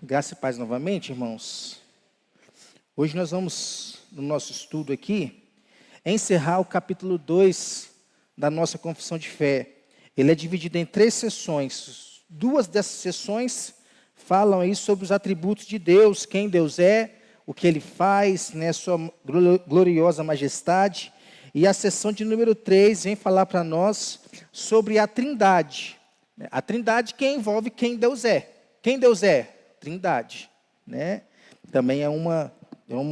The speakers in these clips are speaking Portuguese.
Graça e paz novamente, irmãos. Hoje nós vamos, no nosso estudo aqui, encerrar o capítulo 2 da nossa confissão de fé. Ele é dividido em 3 sessões. 2 dessas sessões falam aí sobre os atributos de Deus, quem Deus é, o que Ele faz, né, sua gloriosa majestade. E a sessão de número 3 vem falar para nós sobre a Trindade. A Trindade que envolve quem Deus é. Quem Deus é? Trindade, né? Também é uma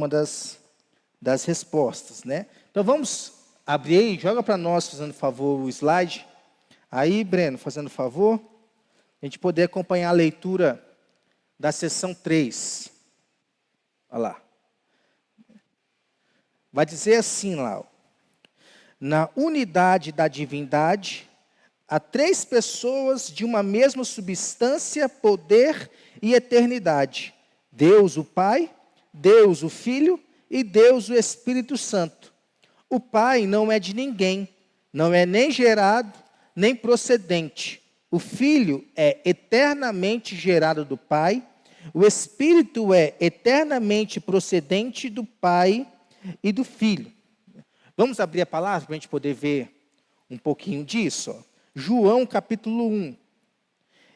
das respostas, né? Então vamos abrir aí, joga para nós, fazendo favor, o slide. Aí, Breno, fazendo favor, a gente poder acompanhar a leitura da sessão 3. Olha lá. Vai dizer assim lá, ó. Na unidade da divindade, há 3 pessoas de uma mesma substância, poder e eternidade. Deus o Pai, Deus o Filho e Deus o Espírito Santo. O Pai não é de ninguém, não é nem gerado, nem procedente. O Filho é eternamente gerado do Pai, o Espírito é eternamente procedente do Pai e do Filho. Vamos abrir a palavra para a gente poder ver um pouquinho disso, ó. João capítulo 1.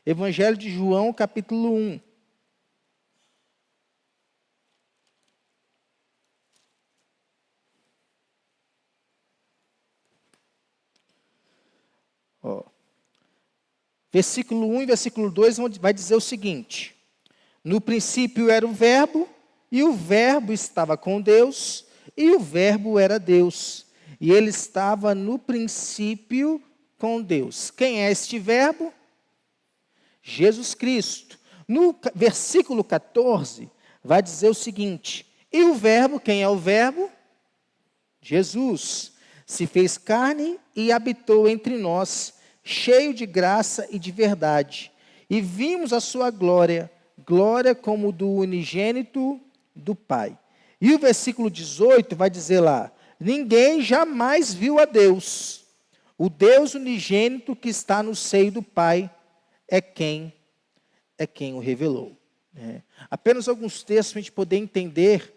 Evangelho de João capítulo 1. Ó. Versículo 1 e versículo 2 vai dizer o seguinte: no princípio era o Verbo, e o Verbo estava com Deus, e o Verbo era Deus. E ele estava no princípio com Deus. Quem é este Verbo? Jesus Cristo. No versículo 14, vai dizer o seguinte: e o Verbo, quem é o Verbo? Jesus. Se fez carne e habitou entre nós, cheio de graça e de verdade. E vimos a sua glória, glória como do unigênito do Pai. E o versículo 18 vai dizer lá: ninguém jamais viu a Deus. O Deus unigênito que está no seio do Pai é quem o revelou. Apenas alguns textos para a gente poder entender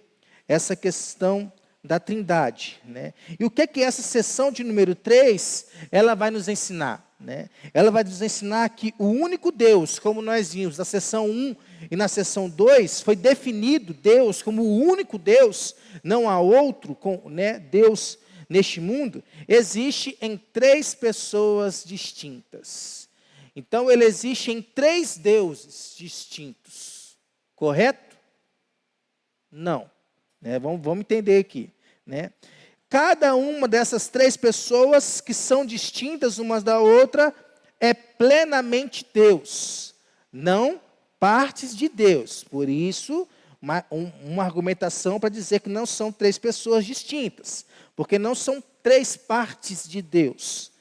essa questão da Trindade, né? E o que é que essa sessão de número 3, ela vai nos ensinar, né? Ela vai nos ensinar que o único Deus, como nós vimos na sessão 1 e na sessão 2, foi definido Deus como o único Deus, não há outro, né, Deus neste mundo, existe em 3 pessoas distintas. Então, ele existe em 3 deuses distintos. Correto? Não. Né? Vamos entender aqui. Né? Cada uma dessas 3 pessoas, que são distintas umas da outra, é plenamente Deus. Não partes de Deus. Por isso, uma argumentação para dizer que não são 3 pessoas distintas. Porque não são 3 partes de Deus.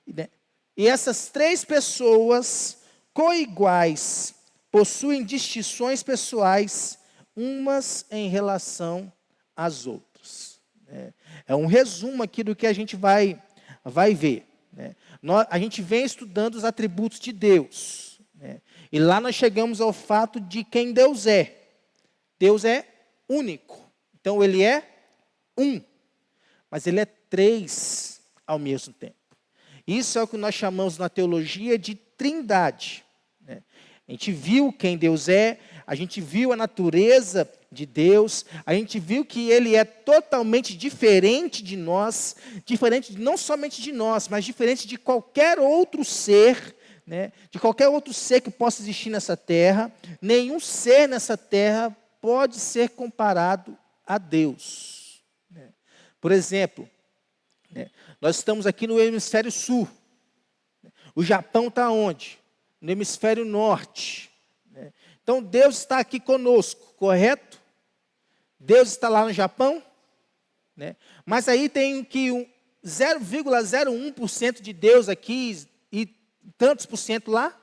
Né? E essas 3 pessoas, coiguais, possuem distinções pessoais, umas em relação às outras. É um resumo aqui do que a gente vai ver. A gente vem estudando os atributos de Deus. E lá nós chegamos ao fato de quem Deus é. Deus é único. Então, ele é um. Mas ele é 3 ao mesmo tempo. Isso é o que nós chamamos na teologia de trindade. A gente viu quem Deus é, a gente viu a natureza de Deus, a gente viu que Ele é totalmente diferente de nós, diferente não somente de nós, mas diferente de qualquer outro ser, né? De qualquer outro ser que possa existir nessa terra. Nenhum ser nessa terra pode ser comparado a Deus. Por exemplo, nós estamos aqui no hemisfério sul. O Japão está onde? No hemisfério norte. Então, Deus está aqui conosco, correto? Deus está lá no Japão. Mas aí tem que 0,01% de Deus aqui e tantos por cento lá?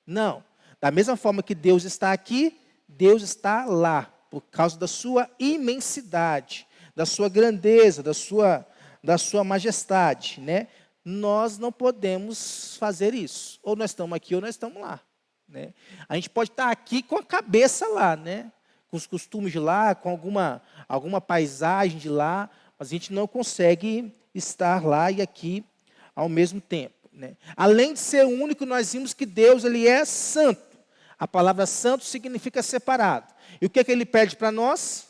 Não. Da mesma forma que Deus está aqui, Deus está lá, por causa da sua imensidade, da sua grandeza, da sua majestade, né? Nós não podemos fazer isso. Ou nós estamos aqui ou nós estamos lá. né? A gente pode estar aqui com a cabeça lá, né? Com os costumes de lá, com alguma paisagem de lá, mas a gente não consegue estar lá e aqui ao mesmo tempo, né? Além de ser único, nós vimos que Deus ele é santo. A palavra santo significa separado. E o que é que ele pede para nós?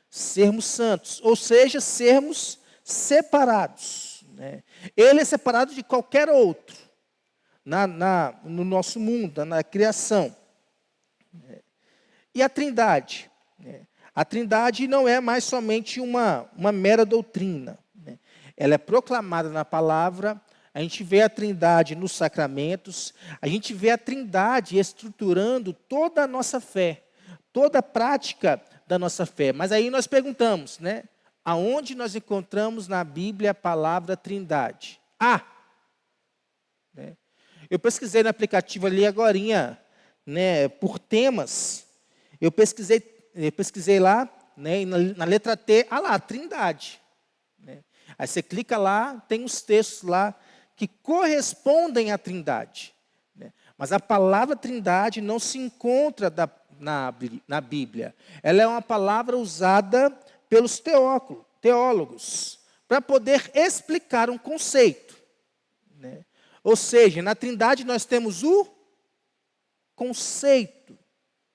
Sermos santos, ou seja, sermos separados, né? Ele é separado de qualquer outro no nosso mundo, na criação. E a Trindade? A Trindade não é mais somente uma mera doutrina, né? Ela é proclamada na palavra. A gente vê a Trindade nos sacramentos, a gente vê a Trindade estruturando toda a nossa fé, toda a prática da nossa fé. Mas aí nós perguntamos, né? Aonde nós encontramos na Bíblia a palavra Trindade? Né? Eu pesquisei no aplicativo ali agorinha, né, por temas. Eu pesquisei lá, né, e na letra T, lá, Trindade. Né? Aí você clica lá, tem os textos lá que correspondem à Trindade. Né? Mas a palavra Trindade não se encontra na Bíblia. Ela é uma palavra usada pelos teólogos para poder explicar um conceito. Né? Ou seja, na Trindade nós temos o conceito,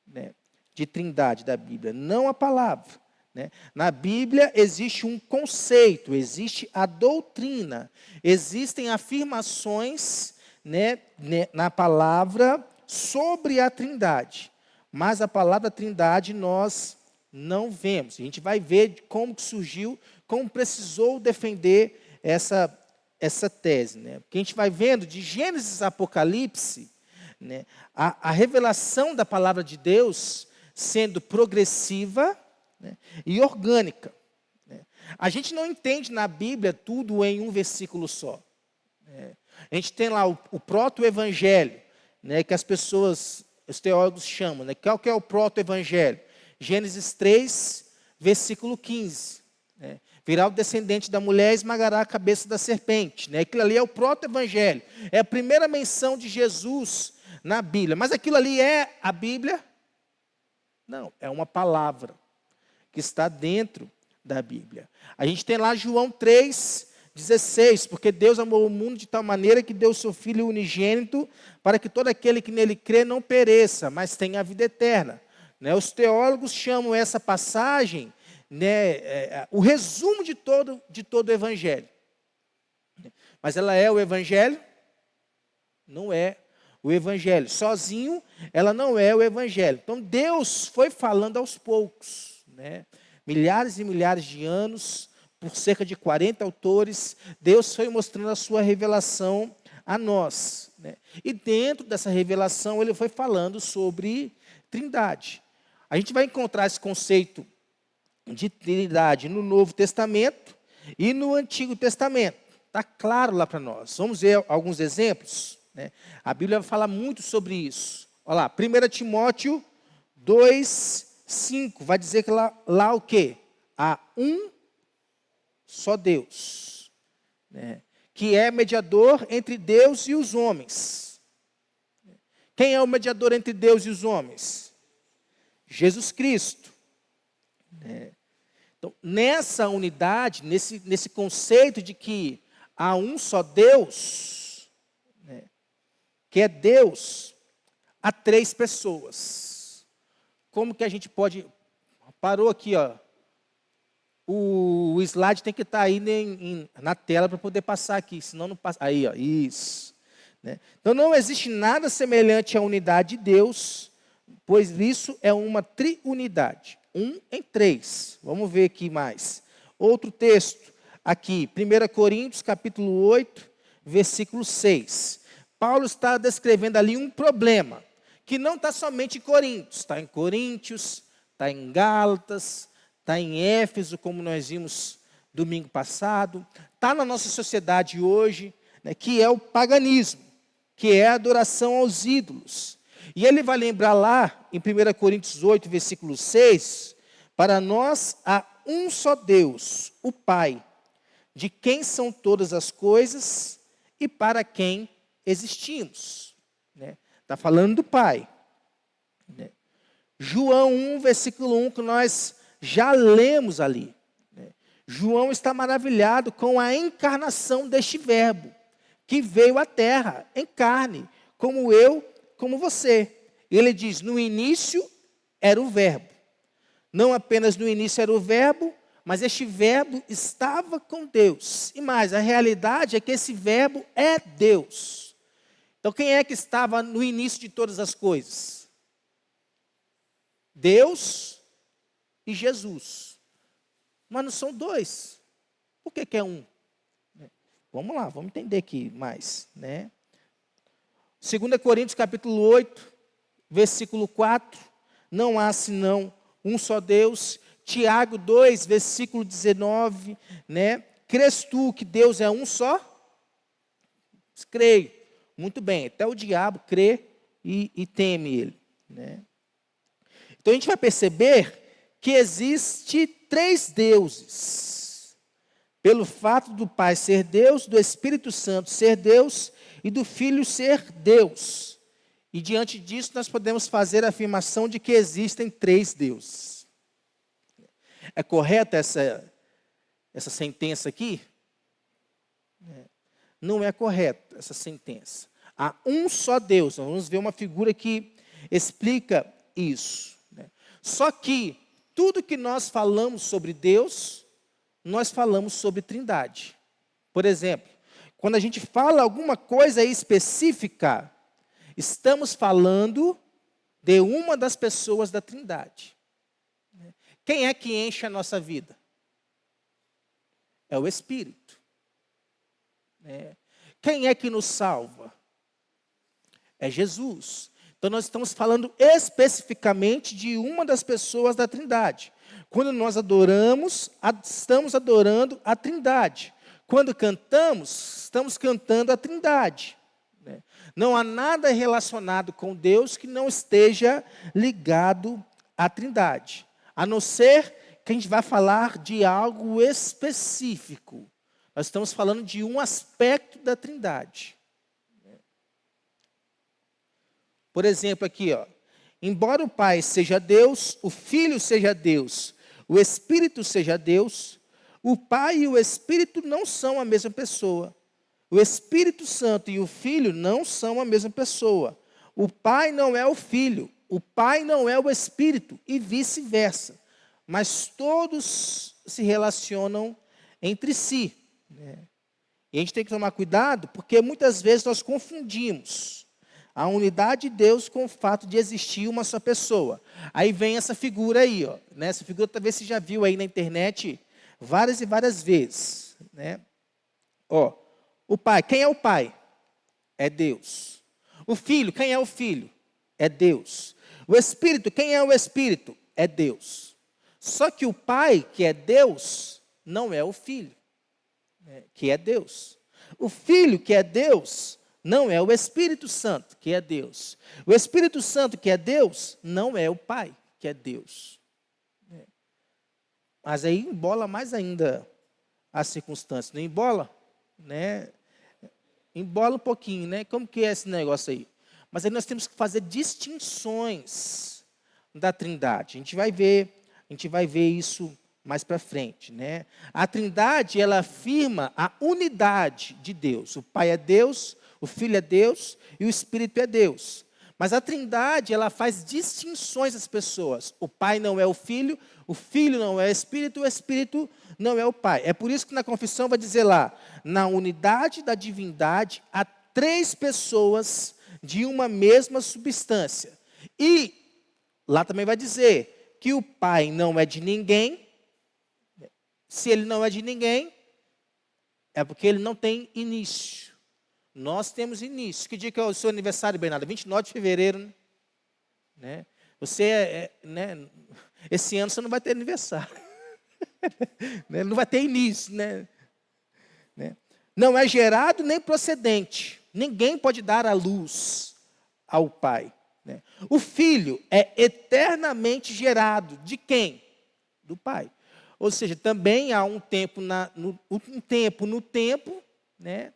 né, de Trindade da Bíblia, não a palavra. Né? Na Bíblia existe um conceito, existe a doutrina, existem afirmações, né, na palavra sobre a Trindade. Mas a palavra Trindade nós não vemos. A gente vai ver como que surgiu, como precisou defender essa tese. Né? Porque a gente vai vendo de Gênesis a Apocalipse, né, a revelação da palavra de Deus sendo progressiva, né, e orgânica. Né? A gente não entende na Bíblia tudo em um versículo só. Né? A gente tem lá o proto-evangelho, né, que os teólogos chamam. Né? Qual que é o proto-evangelho? Gênesis 3, versículo 15. Né? Virá o descendente da mulher e esmagará a cabeça da serpente. Né? Aquilo ali é o proto-evangelho. É a primeira menção de Jesus na Bíblia. Mas aquilo ali é a Bíblia? Não, é uma palavra que está dentro da Bíblia. A gente tem lá João 3,16, porque Deus amou o mundo de tal maneira que deu o seu Filho unigênito para que todo aquele que nele crê não pereça, mas tenha a vida eterna. Né? Os teólogos chamam essa passagem, né, o resumo de todo o Evangelho. Mas ela é o Evangelho? Não é o Evangelho. Sozinho, ela não é o Evangelho. Então, Deus foi falando aos poucos, né? Milhares e milhares de anos, por cerca de 40 autores, Deus foi mostrando a sua revelação a nós. Né? E dentro dessa revelação, ele foi falando sobre Trindade. A gente vai encontrar esse conceito de Trindade no Novo Testamento e no Antigo Testamento. Está claro lá para nós. Vamos ver alguns exemplos? Né? A Bíblia fala muito sobre isso. Olha lá, 1 Timóteo 2,5, vai dizer que lá o quê? Há um só Deus, né? Que é mediador entre Deus e os homens. Quem é o mediador entre Deus e os homens? Jesus Cristo. Né? Então, nessa unidade, nesse conceito de que há um só Deus, né, que é Deus, há três pessoas. Como que a gente pode... Parou aqui, ó. O slide tem que estar aí na tela para poder passar aqui, senão não passa. Aí, ó, isso. Né? Então, não existe nada semelhante à unidade de Deus, pois isso é uma triunidade. Um em três. Vamos ver aqui mais. Outro texto, aqui, 1 Coríntios, capítulo 8, versículo 6. Paulo está descrevendo ali um problema, que não está somente em Coríntios, está em Coríntios, está em Gálatas, está em Éfeso, como nós vimos domingo passado, está na nossa sociedade hoje, né, que é o paganismo, que é a adoração aos ídolos. E ele vai lembrar lá, em 1 Coríntios 8, versículo 6, para nós há um só Deus, o Pai, de quem são todas as coisas e para quem existimos. Né? Está falando do Pai. Né? João 1, versículo 1, que nós já lemos ali. Né? João está maravilhado com a encarnação deste verbo, que veio à terra em carne, como eu, como você. Ele diz, no início era o verbo. Não apenas no início era o verbo, mas este verbo estava com Deus. E mais, a realidade é que esse verbo é Deus. Então, quem é que estava no início de todas as coisas? Deus e Jesus. Mas não são dois. Por que é um? Vamos lá, vamos entender aqui mais. Né? 2 Coríntios capítulo 8, versículo 4. Não há senão um só Deus. Tiago 2, versículo 19, né? Crês tu que Deus é um só? Creio. Muito bem, até o diabo crê e teme ele. Né? Então a gente vai perceber que existe 3 deuses. Pelo fato do Pai ser Deus, do Espírito Santo ser Deus e do Filho ser Deus. E diante disso nós podemos fazer a afirmação de que existem 3 deuses. É correta essa sentença aqui? Não é correta essa sentença. Há um só Deus. Nós vamos ver uma figura que explica isso. Só que tudo que nós falamos sobre Deus, nós falamos sobre Trindade. Por exemplo, quando a gente fala alguma coisa específica, estamos falando de uma das pessoas da Trindade. Quem é que enche a nossa vida? É o Espírito. Quem é que nos salva? É Jesus. Então nós estamos falando especificamente de uma das pessoas da Trindade. Quando nós adoramos, estamos adorando a Trindade. Quando cantamos, estamos cantando a Trindade. Não há nada relacionado com Deus que não esteja ligado à Trindade. A não ser que a gente vai falar de algo específico. Nós estamos falando de um aspecto da Trindade. Por exemplo, aqui, ó, embora o Pai seja Deus, o Filho seja Deus, o Espírito seja Deus, o Pai e o Espírito não são a mesma pessoa. O Espírito Santo e o Filho não são a mesma pessoa. O Pai não é o Filho, o Pai não é o Espírito e vice-versa. Mas todos se relacionam entre si. E a gente tem que tomar cuidado, porque muitas vezes nós confundimos a unidade de Deus com o fato de existir uma só pessoa. Aí vem essa figura aí, ó, né? Essa figura talvez você já viu aí na internet várias e várias vezes. Né? Ó, o Pai, quem é o Pai? É Deus. O Filho, quem é o Filho? É Deus. O Espírito, quem é o Espírito? É Deus. Só que o Pai, que é Deus, não é o Filho, que é Deus. O Filho, que é Deus, não é o Espírito Santo, que é Deus. O Espírito Santo, que é Deus, não é o Pai, que é Deus. Mas aí embola mais ainda as circunstâncias. Não embola? Né? Embola um pouquinho, né? Como que é esse negócio aí? Mas aí nós temos que fazer distinções da Trindade. A gente vai ver isso mais para frente, né? A Trindade, ela afirma a unidade de Deus. O Pai é Deus, o Filho é Deus e o Espírito é Deus. Mas a Trindade, ela faz distinções às pessoas. O Pai não é o Filho não é o Espírito não é o Pai. É por isso que na confissão vai dizer lá, na unidade da divindade, há 3 pessoas de uma mesma substância. E lá também vai dizer que o Pai não é de ninguém. Se ele não é de ninguém, é porque ele não tem início. Nós temos início. Que dia que é o seu aniversário, Bernardo? 29 de fevereiro, né? Você né? Esse ano você não vai ter aniversário. Não vai ter início, né? Não é gerado nem procedente. Ninguém pode dar a luz ao Pai. O Filho é eternamente gerado. De quem? Do Pai. Ou seja, também há um tempo no tempo, né?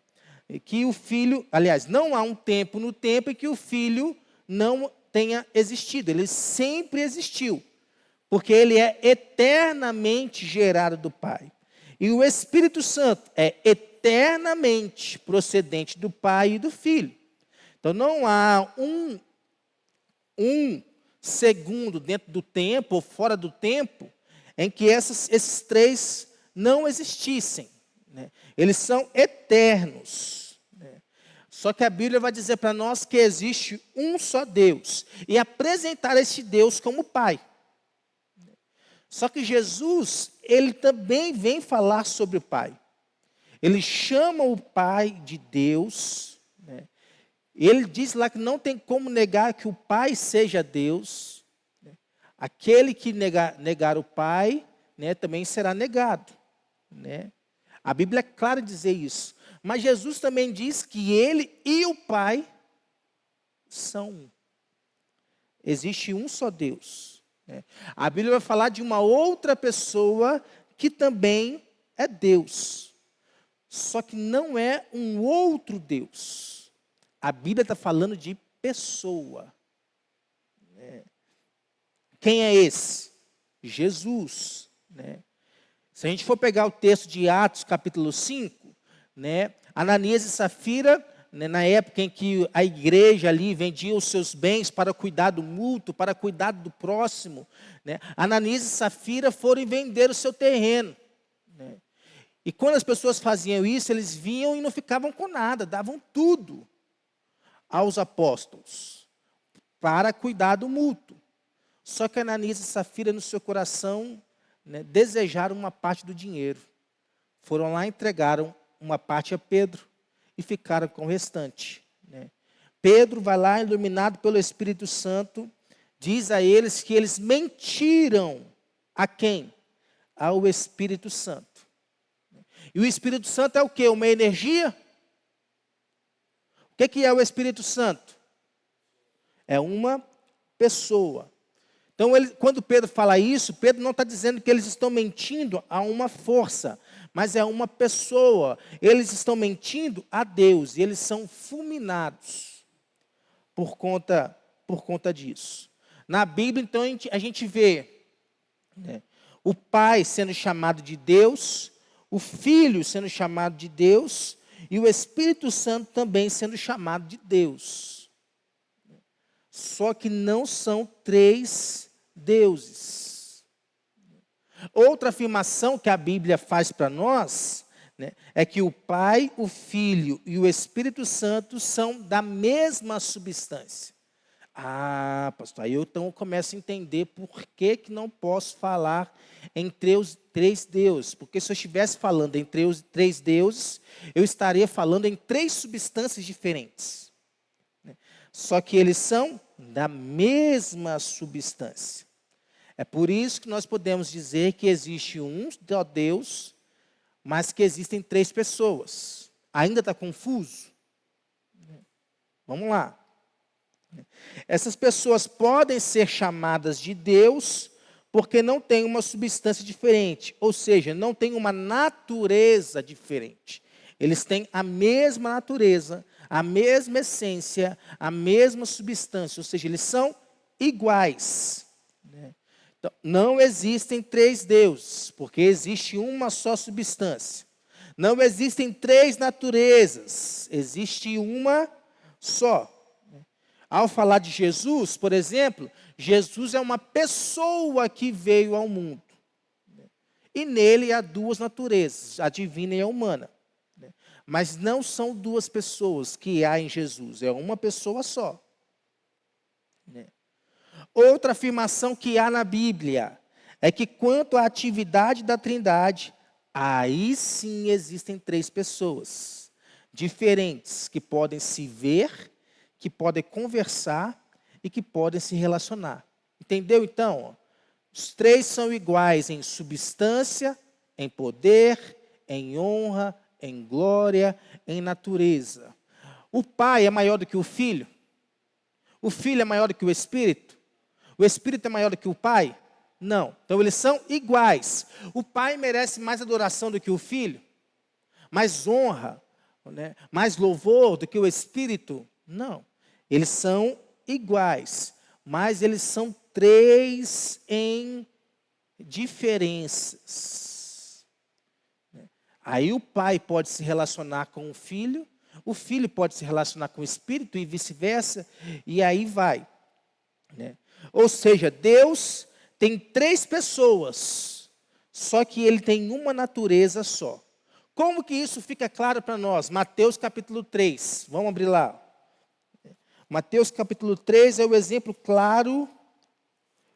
que o Filho, aliás, não há um tempo no tempo em que o Filho não tenha existido. Ele sempre existiu, porque ele é eternamente gerado do Pai. E o Espírito Santo é eternamente procedente do Pai e do Filho. Então não há um segundo dentro do tempo ou fora do tempo em que esses três não existissem, né? Eles são eternos, né? Só que a Bíblia vai dizer para nós que existe um só Deus e apresentar esse Deus como Pai. Só que Jesus, ele também vem falar sobre o Pai. Ele chama o Pai de Deus, né? Ele diz lá que não tem como negar que o Pai seja Deus, né? Aquele que negar o Pai, né, também será negado, né? A Bíblia é clara em dizer isso. Mas Jesus também diz que ele e o Pai são um. Existe um só Deus, né? A Bíblia vai falar de uma outra pessoa que também é Deus. Só que não é um outro Deus. A Bíblia está falando de pessoa, né? Quem é esse? Jesus, né? Se a gente for pegar o texto de Atos, capítulo 5, né, Ananias e Safira, né, na época em que a igreja ali vendia os seus bens para cuidar do mútuo, para cuidar do próximo, né, Ananias e Safira foram vender o seu terreno, né? E quando as pessoas faziam isso, eles vinham e não ficavam com nada, davam tudo aos apóstolos para cuidar do mútuo. Só que Ananias e Safira, no seu coração, né, desejaram uma parte do dinheiro. Foram lá e entregaram uma parte a Pedro e ficaram com o restante, né? Pedro vai lá, iluminado pelo Espírito Santo, diz a eles que eles mentiram a quem? Ao Espírito Santo. E o Espírito Santo é o quê? Uma energia? O que é o Espírito Santo? É uma pessoa. Então, quando Pedro fala isso, Pedro não está dizendo que eles estão mentindo a uma força, mas é uma pessoa. Eles estão mentindo a Deus, e eles são fulminados por conta disso. Na Bíblia, então, a gente vê, né, o Pai sendo chamado de Deus, o Filho sendo chamado de Deus, e o Espírito Santo também sendo chamado de Deus. Só que não são três deuses. Outra afirmação que a Bíblia faz para nós, né, é que o Pai, o Filho e o Espírito Santo são da mesma substância. Ah, pastor, aí eu então começo a entender por que não posso falar entre os três deuses. Porque se eu estivesse falando entre os três deuses, eu estaria falando em três substâncias diferentes, né? Só que eles são da mesma substância. É por isso que nós podemos dizer que existe um só Deus, mas que existem três pessoas. Ainda está confuso? Vamos lá. Essas pessoas podem ser chamadas de Deus porque não têm uma substância diferente, ou seja, não têm uma natureza diferente. Eles têm a mesma natureza, a mesma essência, a mesma substância, ou seja, eles são iguais. Então, não existem três deuses, porque existe uma só substância. Não existem três naturezas, existe uma só. Ao falar de Jesus, por exemplo, Jesus é uma pessoa que veio ao mundo. E nele há duas naturezas, a divina e a humana. Mas não são duas pessoas que há em Jesus, é uma pessoa só. Outra afirmação que há na Bíblia é que quanto à atividade da Trindade, aí sim existem três pessoas diferentes que podem se ver, que podem conversar e que podem se relacionar. Entendeu então? Os três são iguais em substância, em poder, em honra, em glória, em natureza. O Pai é maior do que o Filho? O Filho é maior do que o Espírito? O Espírito é maior do que o Pai? Não. Então eles são iguais. O Pai merece mais adoração do que o Filho? Mais honra, né, mais louvor do que o Espírito? Não. Eles são iguais, mas eles são três em diferenças. Aí o Pai pode se relacionar com o Filho pode se relacionar com o Espírito e vice-versa, e aí vai. Né? Ou seja, Deus tem três pessoas, só que Ele tem uma natureza só. Como que isso fica claro para nós? Mateus capítulo 3, vamos abrir lá. Mateus capítulo 3 é o exemplo claro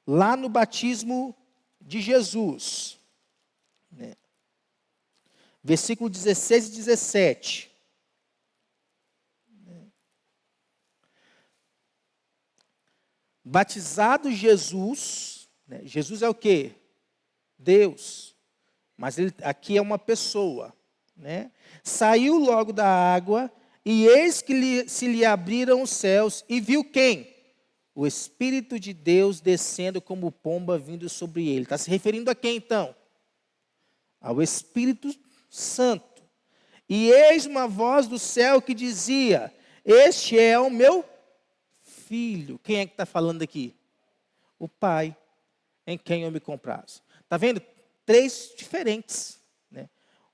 lá no batismo de Jesus. Né? Versículo 16 e 17. Batizado Jesus, né? Jesus é o quê? Deus. Mas ele, aqui é uma pessoa. Né? Saiu logo da água, e eis que se lhe abriram os céus, e viu quem? O Espírito de Deus descendo como pomba vindo sobre ele. Está se referindo a quem então? Ao Espírito Santo. E eis uma voz do céu que dizia: este é o meu Filho. Quem é que está falando aqui? O Pai, em quem eu me comprazo. Está vendo? Três diferentes. Né?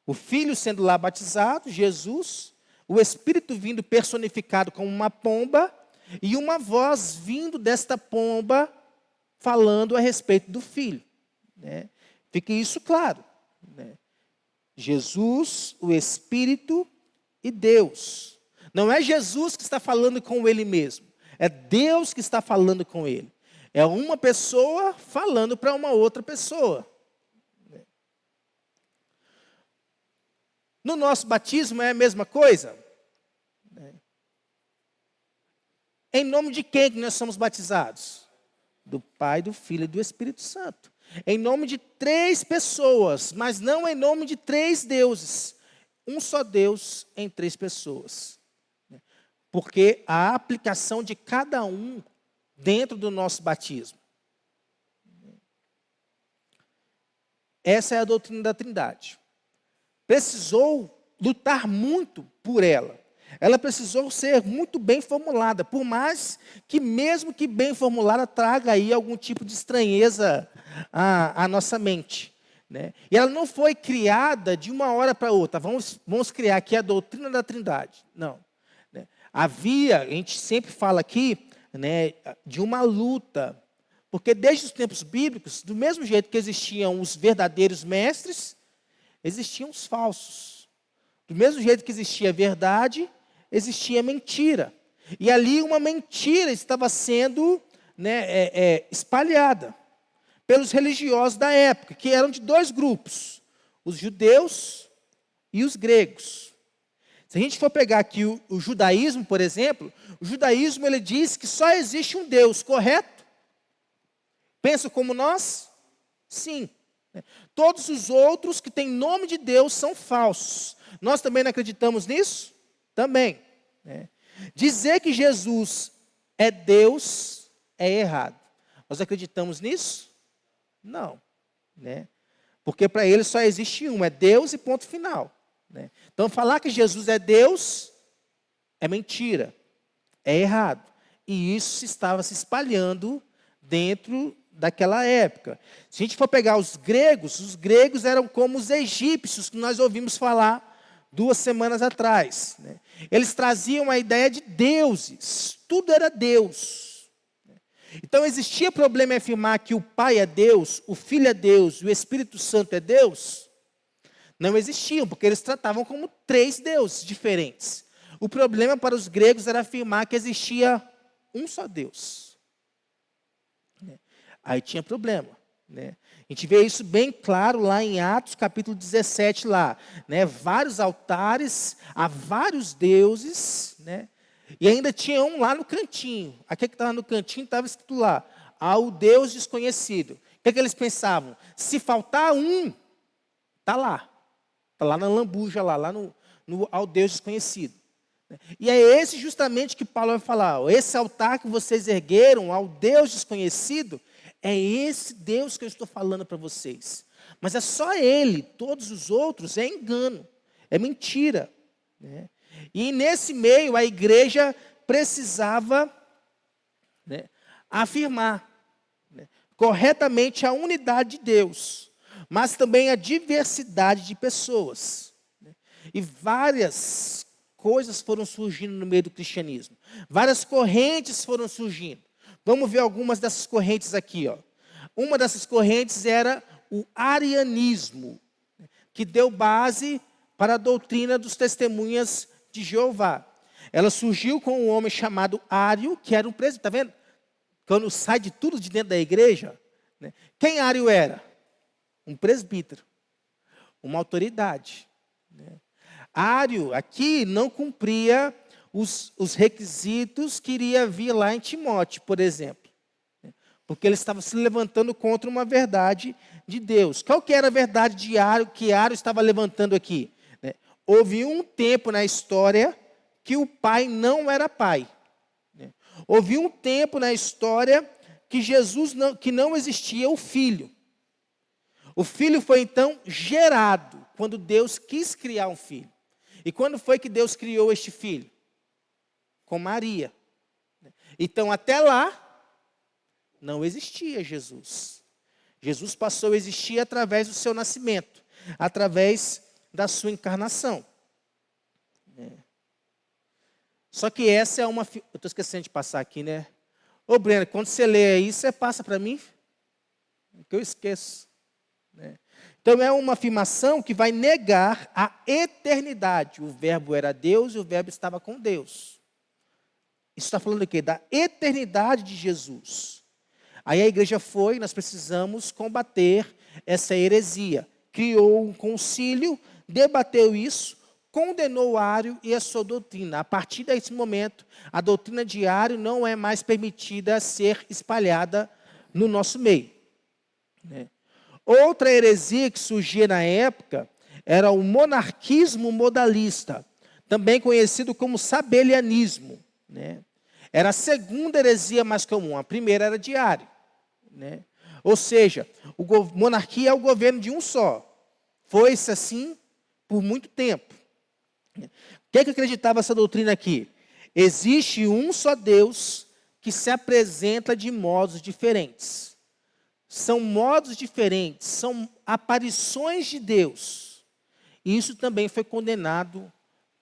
O Filho sendo lá batizado, Jesus, o Espírito vindo personificado como uma pomba, e uma voz vindo desta pomba falando a respeito do Filho. Né? Fique isso claro. Né? Jesus, o Espírito e Deus. Não é Jesus que está falando com Ele mesmo. É Deus que está falando com ele. É uma pessoa falando para uma outra pessoa. No nosso batismo é a mesma coisa? Em nome de quem que nós somos batizados? Do Pai, do Filho e do Espírito Santo. Em nome de três pessoas, mas não em nome de três deuses. Um só Deus em três pessoas. Porque a aplicação de cada um dentro do nosso batismo. Essa é a doutrina da Trindade. Precisou lutar muito por ela. Ela precisou ser muito bem formulada, por mais que mesmo que bem formulada traga aí algum tipo de estranheza à nossa mente. Né? E ela não foi criada de uma hora para outra. Vamos criar aqui a doutrina da Trindade. Não. Havia, a gente sempre fala aqui, né, de uma luta, porque desde os tempos bíblicos, do mesmo jeito que existiam os verdadeiros mestres, existiam os falsos. Do mesmo jeito que existia a verdade, existia a mentira. E ali uma mentira estava sendo, né, espalhada pelos religiosos da época, que eram de dois grupos, os judeus e os gregos. Se a gente for pegar aqui o judaísmo, por exemplo, o judaísmo ele diz que só existe um Deus, correto? Pensa como nós? Sim. Todos os outros que têm nome de Deus são falsos. Nós também não acreditamos nisso? Também. Dizer que Jesus é Deus é errado. Nós acreditamos nisso? Não. Porque para ele só existe um, é Deus e ponto final. Então, falar que Jesus é Deus é mentira, é errado. E isso estava se espalhando dentro daquela época. Se a gente for pegar os gregos eram como os egípcios, que nós ouvimos falar 2 semanas atrás. Eles traziam a ideia de deuses, tudo era Deus. Então, existia problema em afirmar que o Pai é Deus, o Filho é Deus e o Espírito Santo é Deus? Não existiam, porque eles tratavam como 3 deuses diferentes. O problema para os gregos era afirmar que existia um só Deus. Aí tinha problema. A gente vê isso bem claro lá em Atos capítulo 17 lá. Vários altares a vários deuses. E ainda tinha um lá no cantinho. Aquele que estava no cantinho estava escrito lá: ao Deus desconhecido. O que eles pensavam? Se faltar um, está lá. Está lá na lambuja, lá no ao Deus desconhecido. E é esse justamente que Paulo vai falar. Esse altar que vocês ergueram ao Deus desconhecido, é esse Deus que eu estou falando para vocês. Mas é só Ele, todos os outros é engano, é mentira. E nesse meio a igreja precisava, né, afirmar, né, corretamente a unidade de Deus, mas também a diversidade de pessoas. Né? E várias coisas foram surgindo no meio do cristianismo. Várias correntes foram surgindo. Vamos ver algumas dessas correntes aqui, ó. Uma dessas correntes era o arianismo, que deu base para a doutrina dos testemunhas de Jeová. Ela surgiu com um homem chamado Ário, que era um presbítero. Está vendo? Quando sai de tudo de dentro da igreja, né? Quem Ário era? Um presbítero, uma autoridade. Né? Ário aqui não cumpria os requisitos que iria vir lá em Timóteo, por exemplo. Né? Porque ele estava se levantando contra uma verdade de Deus. Qual que era a verdade de Ário, que Ário estava levantando aqui? Né? Houve um tempo na história que o pai não era pai. Né? Houve um tempo na história que que não existia o filho. O filho foi então gerado quando Deus quis criar um filho. E quando foi que Deus criou este filho? Com Maria. Então até lá não existia Jesus. Jesus passou a existir através do seu nascimento, através da sua encarnação. Só que essa é uma... Eu estou esquecendo de passar aqui, né? Ô, Breno, quando você lê aí, você passa para mim? Que eu esqueço. Né? Então, é uma afirmação que vai negar a eternidade. O verbo era Deus e o verbo estava com Deus. Isso está falando o quê? Da eternidade de Jesus. Aí a igreja foi, nós precisamos combater essa heresia. Criou um concílio, debateu isso, condenou Ário e a sua doutrina. A partir desse momento, a doutrina de Ário não é mais permitida ser espalhada no nosso meio. Né? Outra heresia que surgia na época era o monarquismo modalista, também conhecido como sabelianismo. Né? Era a segunda heresia mais comum, a primeira era de Ário. Né? Ou seja, monarquia é o governo de um só. Foi-se assim por muito tempo. O que acreditava essa doutrina aqui? Existe um só Deus que se apresenta de modos diferentes. São modos diferentes, são aparições de Deus. E isso também foi condenado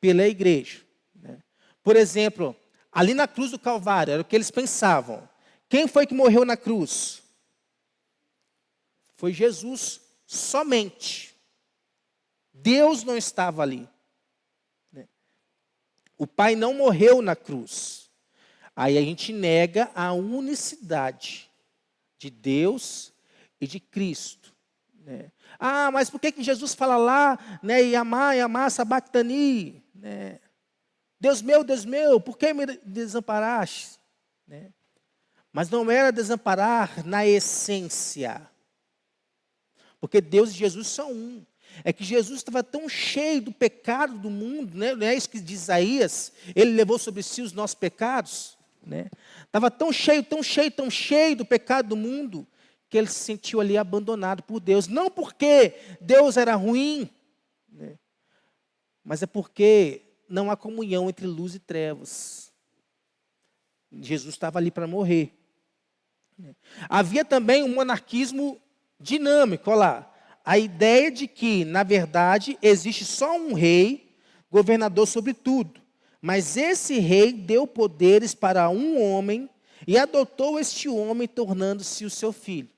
pela igreja. Né? Por exemplo, ali na cruz do Calvário, era o que eles pensavam. Quem foi que morreu na cruz? Foi Jesus somente. Deus não estava ali. O Pai não morreu na cruz. Aí a gente nega a unicidade de Deus e de Cristo. Né? Ah, mas por que Jesus fala lá, né, Yamá, sabactani? Né? Deus meu, por que me desamparaste? Né? Mas não era desamparar na essência. Porque Deus e Jesus são um. É que Jesus estava tão cheio do pecado do mundo, né? Não é isso que diz Isaías? Ele levou sobre si os nossos pecados. Né? Estava tão cheio do pecado do mundo, que ele se sentiu ali abandonado por Deus. Não porque Deus era ruim, né? Mas é porque não há comunhão entre luz e trevas. Jesus estava ali para morrer. Havia também um monarquismo dinâmico, olha lá. A ideia de que, na verdade, existe só um rei, governador sobre tudo. Mas esse rei deu poderes para um homem e adotou este homem, tornando-se o seu filho.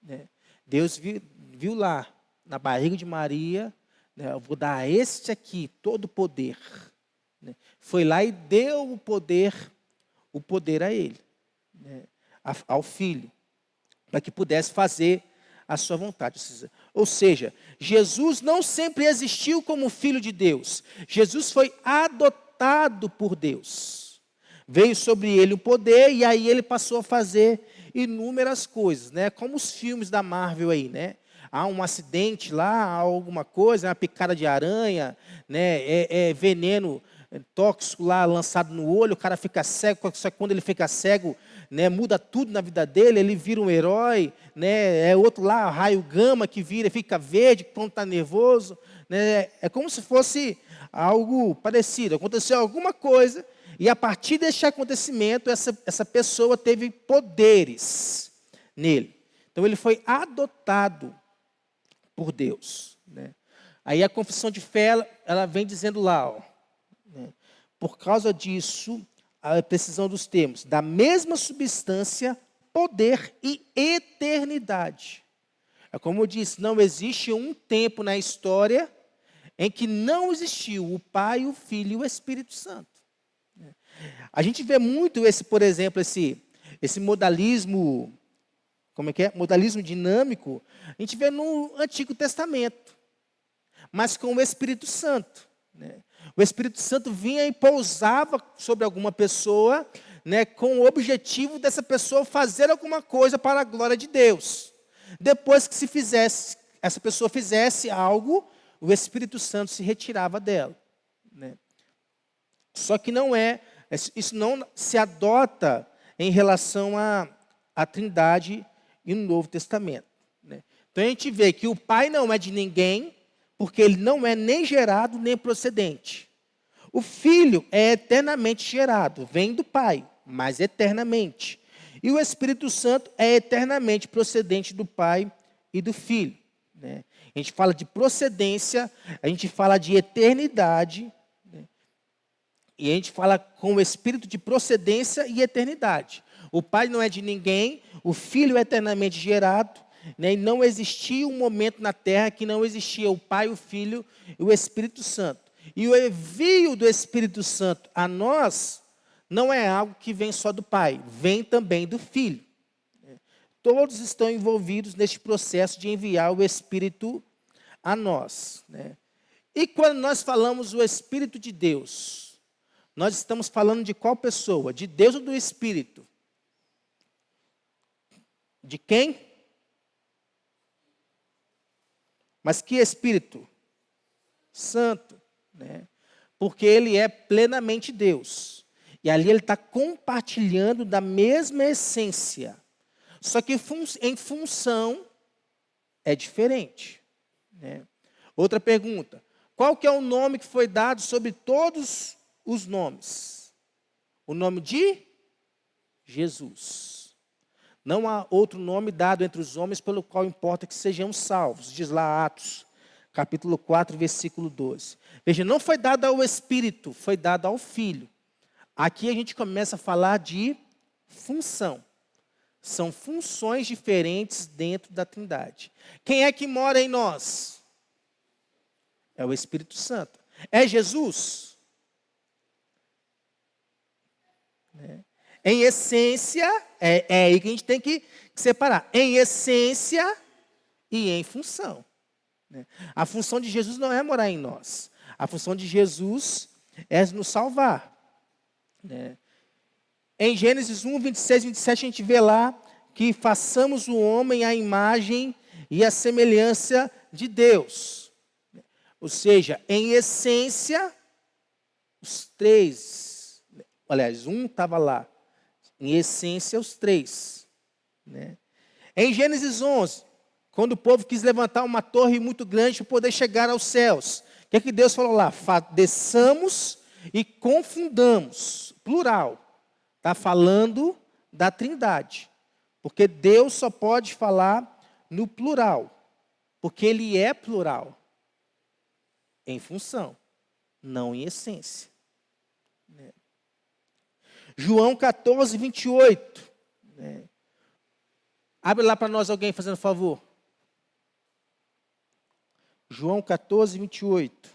Né? Deus viu lá, na barriga de Maria, né, eu vou dar a este aqui todo o poder. Né? Foi lá e deu o poder a ele, né, ao filho, para que pudesse fazer a sua vontade. Ou seja, Jesus não sempre existiu como filho de Deus. Jesus foi adotado por Deus. Veio sobre ele o poder e aí ele passou a fazer inúmeras coisas, né? Como os filmes da Marvel aí, né? Há um acidente lá, há alguma coisa, uma picada de aranha, né? Veneno tóxico lá lançado no olho, o cara fica cego, só que quando ele fica cego, né, muda tudo na vida dele, ele vira um herói, né, é outro lá, raio gama que vira, fica verde quando está nervoso, né, é como se fosse algo parecido. Aconteceu alguma coisa e a partir desse acontecimento, essa pessoa teve poderes nele. Então ele foi adotado por Deus, né? Aí a confissão de fé, ela vem dizendo lá, ó, né, por causa disso, a precisão dos termos, da mesma substância, poder e eternidade. É como eu disse, não existe um tempo na história em que não existiu o Pai, o Filho e o Espírito Santo. A gente vê muito por exemplo, esse modalismo, como é que é? Modalismo dinâmico, a gente vê no Antigo Testamento, mas com o Espírito Santo, né? O Espírito Santo vinha e pousava sobre alguma pessoa, né, com o objetivo dessa pessoa fazer alguma coisa para a glória de Deus. Depois que essa pessoa fizesse algo, o Espírito Santo se retirava dela, né? Só que isso não se adota em relação à Trindade e no Novo Testamento, né? Então a gente vê que o Pai não é de ninguém, porque ele não é nem gerado nem procedente. O Filho é eternamente gerado, vem do Pai, mas eternamente. E o Espírito Santo é eternamente procedente do Pai e do Filho, né? A gente fala de procedência, a gente fala de eternidade, né? E a gente fala com o Espírito de procedência e eternidade. O Pai não é de ninguém, o Filho é eternamente gerado, né? E não existia um momento na Terra que não existia o Pai, o Filho e o Espírito Santo. E o envio do Espírito Santo a nós não é algo que vem só do Pai, vem também do Filho. Todos estão envolvidos neste processo de enviar o Espírito a nós, né? E quando nós falamos o Espírito de Deus, nós estamos falando de qual pessoa? De Deus ou do Espírito? De quem? Mas que Espírito? Santo, né? Porque ele é plenamente Deus. E ali ele está compartilhando da mesma essência. Só que em função é diferente, né? Outra pergunta. Qual que é o nome que foi dado sobre todos os nomes? O nome de Jesus. Não há outro nome dado entre os homens pelo qual importa que sejamos salvos. Diz lá Atos, capítulo 4, versículo 12. Veja, não foi dado ao Espírito, foi dado ao Filho. Aqui a gente começa a falar de função. São funções diferentes dentro da Trindade. Quem é que mora em nós? É o Espírito Santo. É Jesus? Em essência, é aí que a gente tem que separar. Em essência e em função, né? A função de Jesus não é morar em nós. A função de Jesus é nos salvar, né? Em Gênesis 1, 26 e 27, a gente vê lá que façamos o homem à imagem e à semelhança de Deus. Ou seja, em essência, os três, aliás, um estava lá. Em essência, os três, né? Em Gênesis 11, quando o povo quis levantar uma torre muito grande para poder chegar aos céus, o que é que Deus falou lá? Desçamos e confundamos, plural. Está falando da Trindade. Porque Deus só pode falar no plural. Porque Ele é plural. Em função, não em essência. João 14, 28. Né? Abre lá para nós alguém fazendo favor. João 14, 28.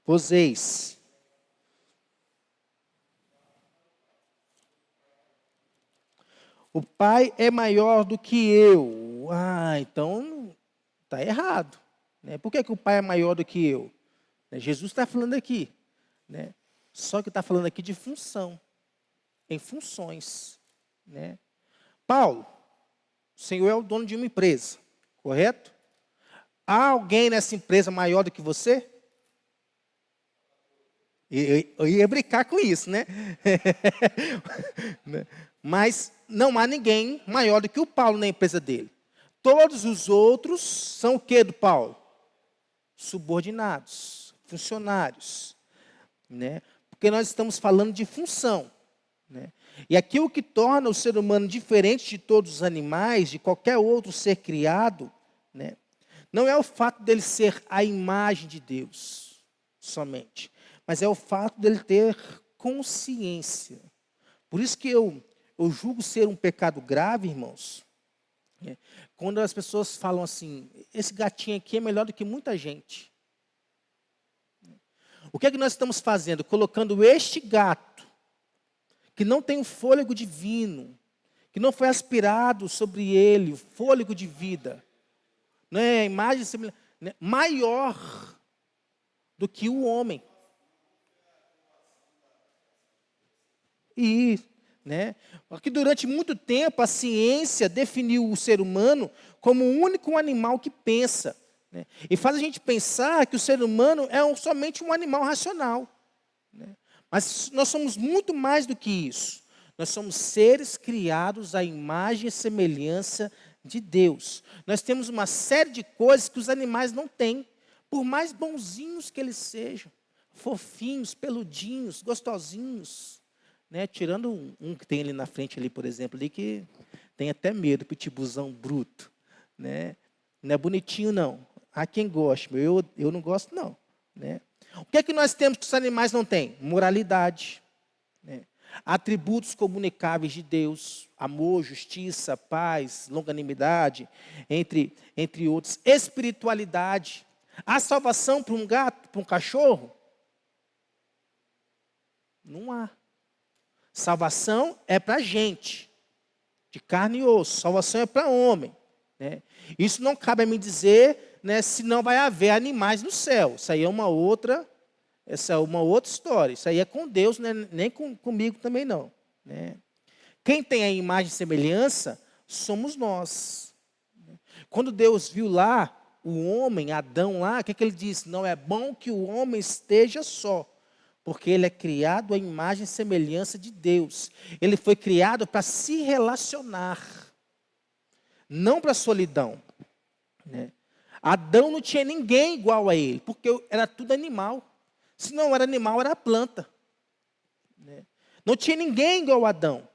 Pois o Pai é maior do que eu. Então está errado. Né? Por que o pai é maior do que eu? Jesus está falando aqui. Né? Só que está falando aqui de função. Em funções. Né? Paulo, o senhor é o dono de uma empresa, correto? Há alguém nessa empresa maior do que você? Eu ia brincar com isso, né? Mas não há ninguém maior do que o Paulo na empresa dele. Todos os outros são o que do Paulo? Subordinados, funcionários. Né? Porque nós estamos falando de função. Né? E aqui o que torna o ser humano diferente de todos os animais, de qualquer outro ser criado, né? Não é o fato dele ser a imagem de Deus somente, mas é o fato dele ter consciência. Por isso que eu julgo ser um pecado grave, irmãos, né? Quando as pessoas falam assim, esse gatinho aqui é melhor do que muita gente. O que é que nós estamos fazendo? Colocando este gato, que não tem o fôlego divino, que não foi aspirado sobre ele, o fôlego de vida, né? A imagem né? Maior do que o homem. E, né? Porque durante muito tempo a ciência definiu o ser humano como o único animal que pensa. Né? E faz a gente pensar que o ser humano é somente um animal racional. Né? Mas nós somos muito mais do que isso. Nós somos seres criados à imagem e semelhança de Deus. Nós temos uma série de coisas que os animais não têm, por mais bonzinhos que eles sejam, fofinhos, peludinhos, gostosinhos, né? Tirando um que tem ali na frente, ali, por exemplo, ali, que tem até medo, pitibuzão bruto. Né? Não é bonitinho, não. Há quem goste, eu não gosto, não. Né? O que é que nós temos que os animais não têm? Moralidade. Né? Atributos comunicáveis de Deus, amor, justiça, paz, longanimidade, entre outros. Espiritualidade. Há salvação para um gato, para um cachorro? Não há. Salvação é para a gente, de carne e osso. Salvação é para homem. Né? Isso não cabe a mim dizer, né, se não vai haver animais no céu. Isso aí é uma outra história. Isso aí é com Deus, né? Nem comigo também não. Né? Quem tem a imagem e semelhança somos nós. Quando Deus viu lá o homem, Adão lá, o que ele disse? Não é bom que o homem esteja só, porque ele é criado à imagem e semelhança de Deus. Ele foi criado para se relacionar, não para a solidão. Né? Adão não tinha ninguém igual a ele, porque era tudo animal. Se não era animal, era planta. Né? Não tinha ninguém igual a Adão.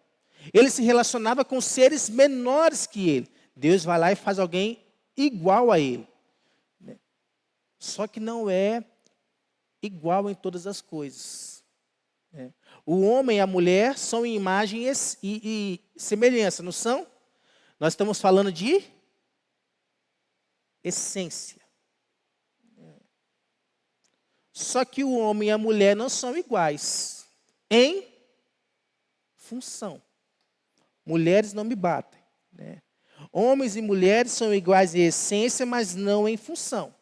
Ele se relacionava com seres menores que ele. Deus vai lá e faz alguém igual a ele. Né? Só que não é igual em todas as coisas. Né? O homem e a mulher são em imagem e semelhança, não são? Nós estamos falando de essência. Só que o homem e a mulher não são iguais em função. Mulheres não me batem. Né? Homens e mulheres são iguais em essência, mas não em função.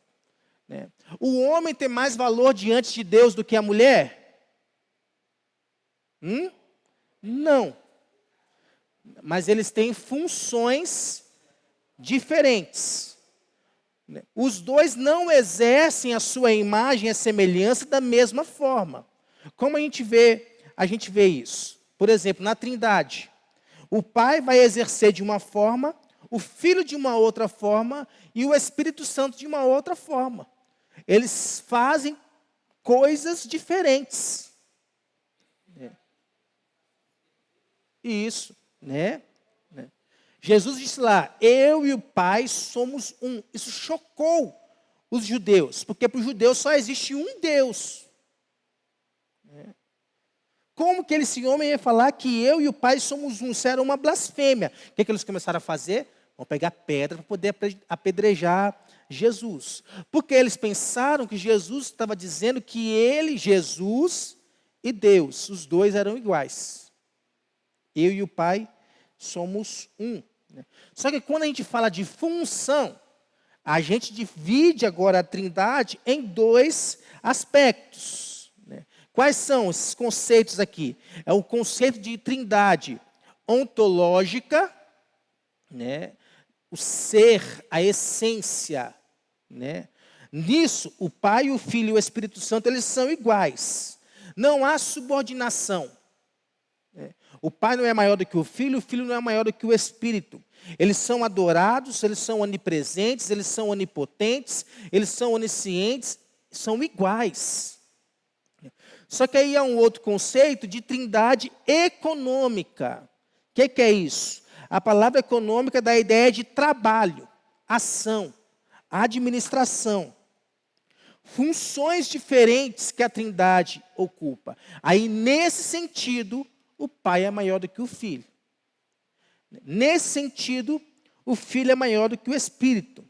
Né? O homem tem mais valor diante de Deus do que a mulher? Não. Mas eles têm funções diferentes. Os dois não exercem a sua imagem e a semelhança da mesma forma. Como a gente vê isso? Por exemplo, na Trindade, o Pai vai exercer de uma forma, o Filho de uma outra forma e o Espírito Santo de uma outra forma. Eles fazem coisas diferentes. Isso, né? Jesus disse lá, eu e o Pai somos um. Isso chocou os judeus, porque para os judeus só existe um Deus. Como que esse homem ia falar que eu e o Pai somos um? Isso era uma blasfêmia. O que eles começaram a fazer? Vão pegar pedra para poder apedrejar Jesus. Porque eles pensaram que Jesus estava dizendo que ele, Jesus e Deus, os dois eram iguais. Eu e o Pai somos um. Só que quando a gente fala de função, a gente divide agora a Trindade em dois aspectos. Quais são esses conceitos aqui? É o conceito de Trindade ontológica, o ser, a essência. Nisso, o Pai, o Filho e o Espírito Santo, eles são iguais. Não há subordinação. O Pai não é maior do que o Filho não é maior do que o Espírito. Eles são adorados, eles são onipresentes, eles são onipotentes, eles são oniscientes, são iguais. Só que aí há um outro conceito de trindade econômica. O que é isso? A palavra econômica dá a ideia de trabalho, ação, administração. Funções diferentes que a trindade ocupa. Aí, nesse sentido, o Pai é maior do que o Filho. Nesse sentido, o Filho é maior do que o Espírito.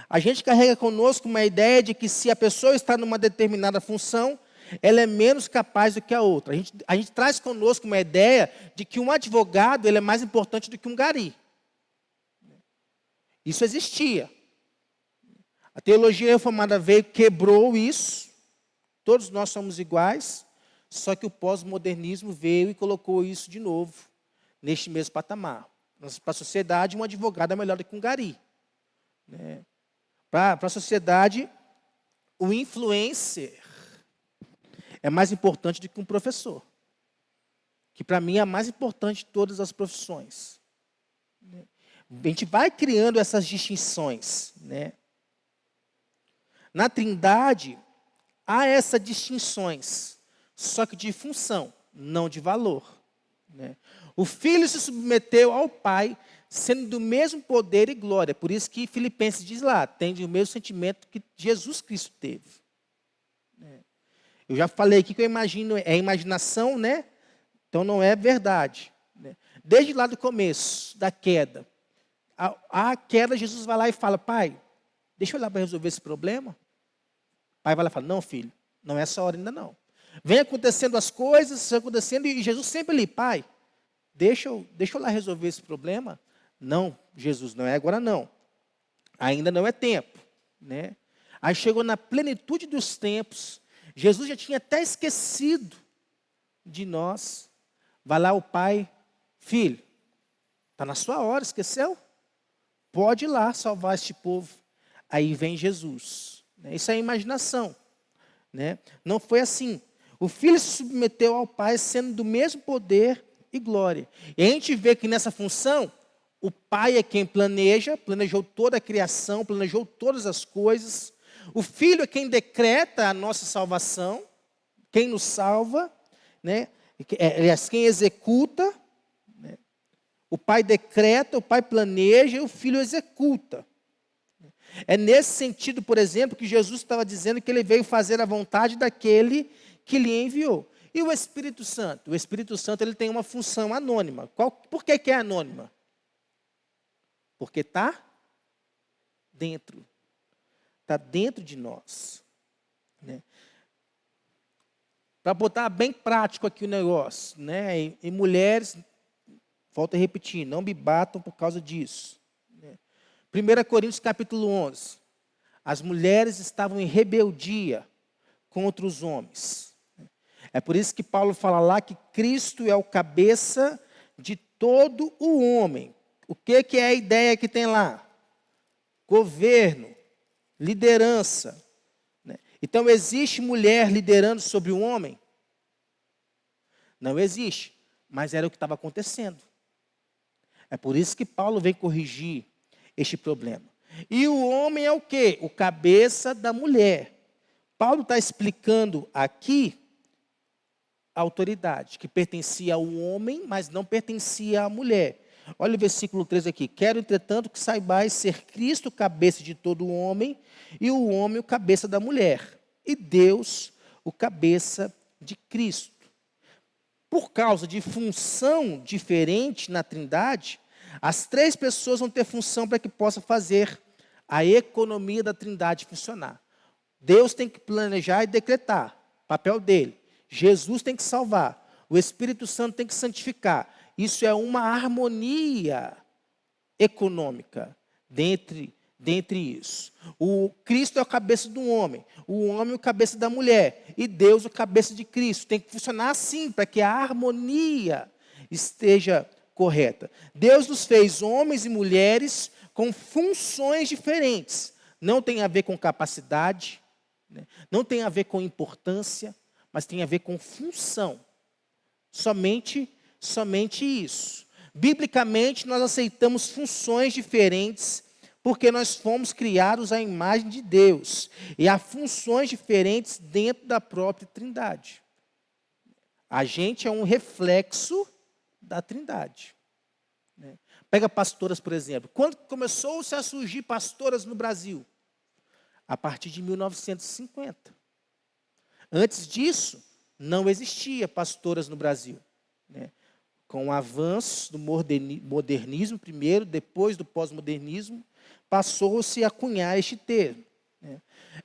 A gente carrega conosco uma ideia de que se a pessoa está numa determinada função, ela é menos capaz do que a outra. A gente traz conosco uma ideia de que um advogado ele é mais importante do que um gari. Isso existia. A teologia reformada veio, quebrou isso. Todos nós somos iguais. Só que o pós-modernismo veio e colocou isso de novo, neste mesmo patamar. Para a sociedade, um advogado é melhor do que um gari. Para a sociedade, o influencer é mais importante do que um professor. Que para mim é a mais importante de todas as profissões. A gente vai criando essas distinções. Na Trindade, há essas distinções, só que de função, não de valor. O Filho se submeteu ao Pai, sendo do mesmo poder e glória. Por isso que Filipenses diz lá, tem o mesmo sentimento que Jesus Cristo teve. Eu já falei aqui que eu imagino, é imaginação, Então não é verdade. Desde lá do começo, da queda, a queda, Jesus vai lá e fala, Pai, deixa eu lá para resolver esse problema. O Pai vai lá e fala, não, filho, não é essa hora ainda não. Vem acontecendo as coisas, acontecendo, e Jesus sempre ali, Pai, deixa eu lá resolver esse problema. Não, Jesus, não é agora não. Ainda não é tempo. Aí chegou na plenitude dos tempos, Jesus já tinha até esquecido de nós. Vai lá o Pai, filho, está na sua hora, esqueceu? Pode ir lá salvar este povo. Aí vem Jesus. Isso é imaginação. Não foi assim. O Filho se submeteu ao Pai, sendo do mesmo poder e glória. E a gente vê que nessa função, o Pai é quem planejou toda a criação, planejou todas as coisas. O Filho é quem decreta a nossa salvação, quem nos salva, quem executa. O Pai decreta, o Pai planeja e o Filho executa. É nesse sentido, por exemplo, que Jesus estava dizendo que ele veio fazer a vontade daquele que lhe enviou. E o Espírito Santo? O Espírito Santo ele tem uma função anônima. Por que é anônima? Porque está dentro. Está dentro de nós. Para botar bem prático aqui o negócio. E mulheres, volto a repetir, não me batam por causa disso. 1 Coríntios capítulo 11. As mulheres estavam em rebeldia contra os homens. É por isso que Paulo fala lá que Cristo é o cabeça de todo o homem. O que é a ideia que tem lá? Governo, liderança. Então, existe mulher liderando sobre o homem? Não existe, mas era o que estava acontecendo. É por isso que Paulo vem corrigir este problema. E o homem é o quê? O cabeça da mulher. Paulo está explicando aqui a autoridade, que pertencia ao homem, mas não pertencia à mulher. Olha o versículo 3 aqui. Quero, entretanto, que saibais ser Cristo o cabeça de todo o homem, e o homem o cabeça da mulher, e Deus o cabeça de Cristo. Por causa de função diferente na Trindade, as três pessoas vão ter função para que possa fazer a economia da Trindade funcionar. Deus tem que planejar e decretar, papel dele. Jesus tem que salvar. O Espírito Santo tem que santificar. Isso é uma harmonia econômica dentre isso. O Cristo é a cabeça do homem, o homem é a cabeça da mulher, e Deus é a cabeça de Cristo. Tem que funcionar assim, para que a harmonia esteja correta. Deus nos fez homens e mulheres com funções diferentes. Não tem a ver com capacidade, né? Não tem a ver com importância, mas tem a ver com função. Somente isso. Biblicamente, nós aceitamos funções diferentes porque nós fomos criados à imagem de Deus. E há funções diferentes dentro da própria Trindade. A gente é um reflexo da Trindade. Pega pastoras, por exemplo. Quando começou-se a surgir pastoras no Brasil? A partir de 1950. Antes disso, não existia pastoras no Brasil. Com o avanço do modernismo primeiro, depois do pós-modernismo, passou-se a cunhar este termo.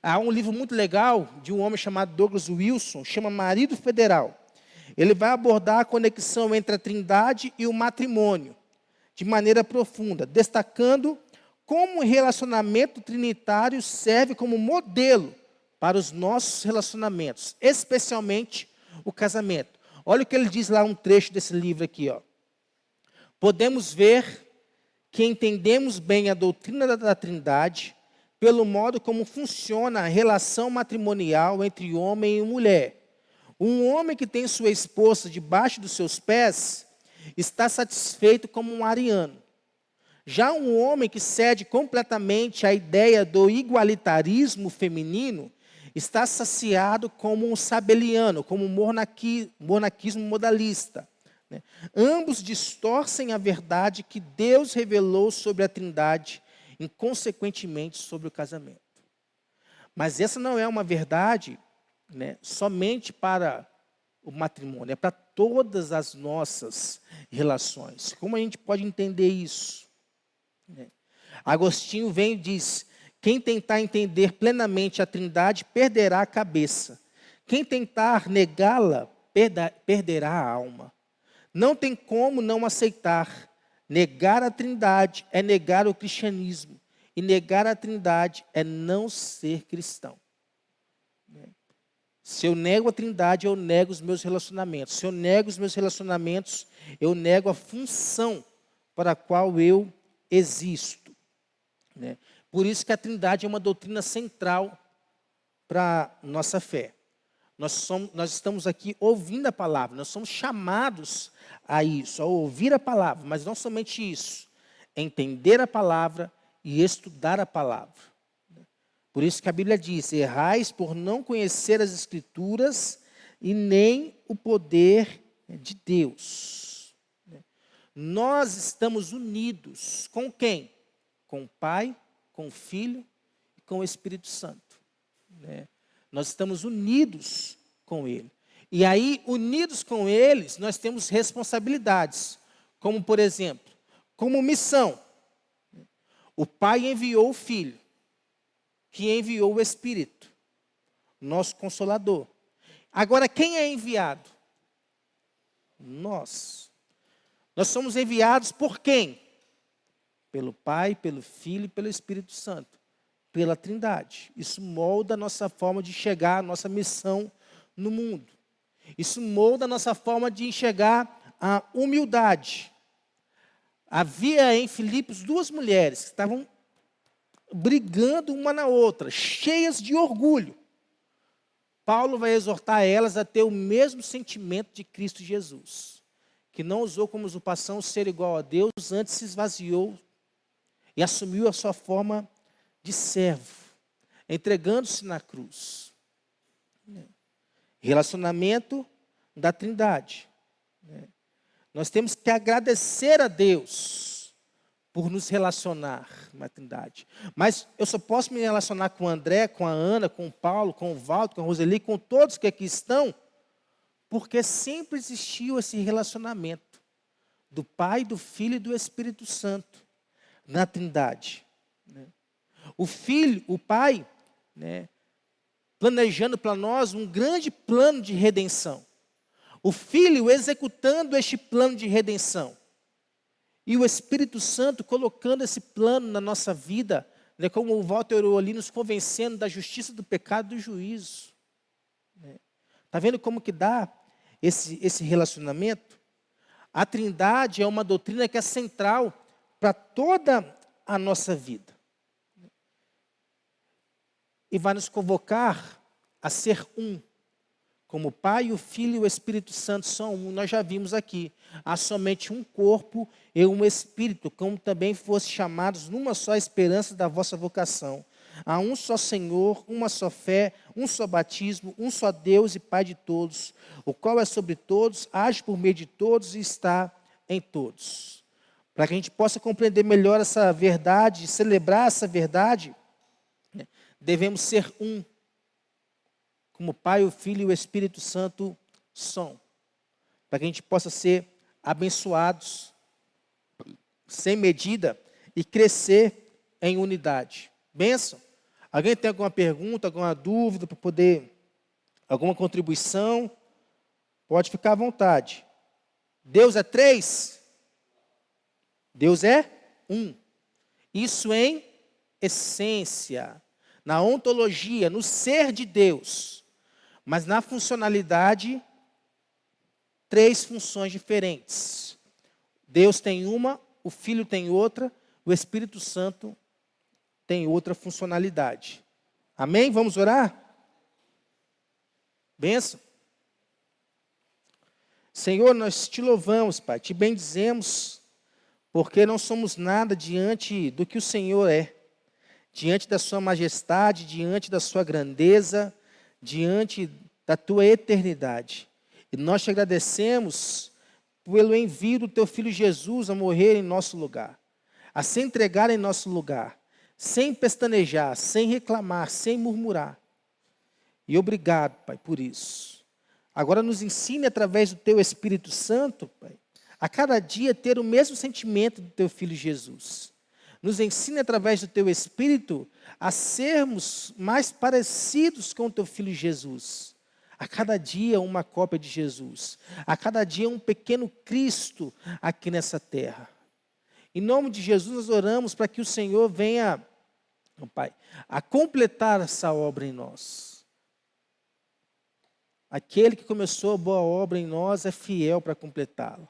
Há um livro muito legal de um homem chamado Douglas Wilson, chama Marido Federal. Ele vai abordar a conexão entre a Trindade e o matrimônio, de maneira profunda, destacando como o relacionamento trinitário serve como modelo para os nossos relacionamentos, especialmente o casamento. Olha o que ele diz lá, um trecho desse livro aqui. Podemos ver que entendemos bem a doutrina da Trindade pelo modo como funciona a relação matrimonial entre homem e mulher. Um homem que tem sua esposa debaixo dos seus pés está satisfeito como um ariano. Já um homem que cede completamente à ideia do igualitarismo feminino está saciado como um sabeliano, como um monarquismo modalista. Ambos distorcem a verdade que Deus revelou sobre a Trindade e, consequentemente, sobre o casamento. Mas essa não é uma verdade somente para o matrimônio, é para todas as nossas relações. Como a gente pode entender isso? Agostinho vem e diz: quem tentar entender plenamente a Trindade perderá a cabeça. Quem tentar negá-la perderá a alma. Não tem como não aceitar. Negar a Trindade é negar o cristianismo. E negar a Trindade é não ser cristão. Se eu nego a Trindade, eu nego os meus relacionamentos. Se eu nego os meus relacionamentos, eu nego a função para a qual eu existo. Por isso que a Trindade é uma doutrina central para a nossa fé. Nós estamos aqui ouvindo a palavra, nós somos chamados a isso, a ouvir a palavra, mas não somente isso, entender a palavra e estudar a palavra. Por isso que a Bíblia diz: errais por não conhecer as Escrituras e nem o poder de Deus. Nós estamos unidos com quem? Com o Pai, com o Filho e com o Espírito Santo. Nós estamos unidos com Ele. E aí, unidos com eles, nós temos responsabilidades. Como, por exemplo, como missão. O Pai enviou o Filho, que enviou o Espírito, nosso Consolador. Agora, quem é enviado? Nós. Nós somos enviados por quem? Pelo Pai, pelo Filho e pelo Espírito Santo. Pela Trindade. Isso molda a nossa forma de enxergar a nossa missão no mundo. Isso molda a nossa forma de enxergar a humildade. Havia em Filipos 2 mulheres que estavam brigando uma na outra, cheias de orgulho. Paulo vai exortar elas a ter o mesmo sentimento de Cristo Jesus, que não usou como usurpação ser igual a Deus, antes se esvaziou e assumiu a sua forma de servo, entregando-se na cruz. Relacionamento da Trindade. Nós temos que agradecer a Deus por nos relacionar na Trindade. Mas eu só posso me relacionar com o André, com a Ana, com o Paulo, com o Valdo, com a Roseli, com todos que aqui estão, porque sempre existiu esse relacionamento do Pai, do Filho e do Espírito Santo na Trindade. O Filho, o Pai, planejando para nós um grande plano de redenção. O Filho executando este plano de redenção. E o Espírito Santo colocando esse plano na nossa vida, né, como o Walter orou ali, nos convencendo da justiça, do pecado e do juízo. Está vendo como que dá esse relacionamento? A Trindade é uma doutrina que é central para toda a nossa vida. E vai nos convocar a ser um. Como o Pai, o Filho e o Espírito Santo são um, nós já vimos aqui. Há somente um corpo e um Espírito, como também fosse chamados numa só esperança da vossa vocação. Há um só Senhor, uma só fé, um só batismo, um só Deus e Pai de todos, o qual é sobre todos, age por meio de todos e está em todos. Para que a gente possa compreender melhor essa verdade, celebrar essa verdade, devemos ser um. Como o Pai, o Filho e o Espírito Santo são. Para que a gente possa ser abençoados, sem medida, e crescer em unidade. Bênção? Alguém tem alguma pergunta, alguma dúvida para poder, alguma contribuição? Pode ficar à vontade. Deus é 3? Deus é 1. Isso em essência, na ontologia, no ser de Deus. Mas na funcionalidade, 3 funções diferentes. Deus tem uma, o Filho tem outra, o Espírito Santo tem outra funcionalidade. Amém? Vamos orar? Benção. Senhor, nós te louvamos, Pai, te bendizemos, porque não somos nada diante do que o Senhor é, diante da sua majestade, diante da sua grandeza, diante da tua eternidade. E nós te agradecemos pelo envio do teu Filho Jesus a morrer em nosso lugar, a se entregar em nosso lugar, sem pestanejar, sem reclamar, sem murmurar. E obrigado, Pai, por isso. Agora nos ensine através do teu Espírito Santo, Pai, a cada dia ter o mesmo sentimento do teu Filho Jesus. Nos ensine através do teu Espírito a sermos mais parecidos com o teu Filho Jesus. A cada dia uma cópia de Jesus. A cada dia um pequeno Cristo aqui nessa terra. Em nome de Jesus nós oramos para que o Senhor venha, Pai, a completar essa obra em nós. Aquele que começou a boa obra em nós é fiel para completá-la.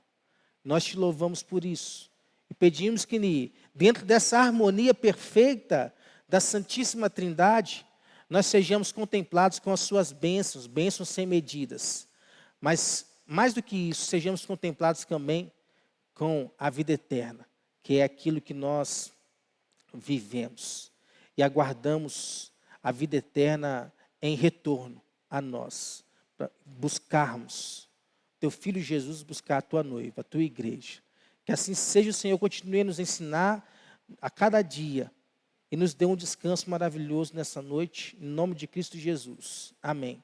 Nós te louvamos por isso. E pedimos que dentro dessa harmonia perfeita da Santíssima Trindade, nós sejamos contemplados com as suas bênçãos, bênçãos sem medidas. Mas, mais do que isso, sejamos contemplados também com a vida eterna, que é aquilo que nós vivemos. E aguardamos a vida eterna em retorno a nós, para buscarmos teu Filho Jesus, buscar a tua noiva, a tua igreja. Que assim seja, o Senhor continue a nos ensinar a cada dia e nos dê um descanso maravilhoso nessa noite, em nome de Cristo Jesus. Amém.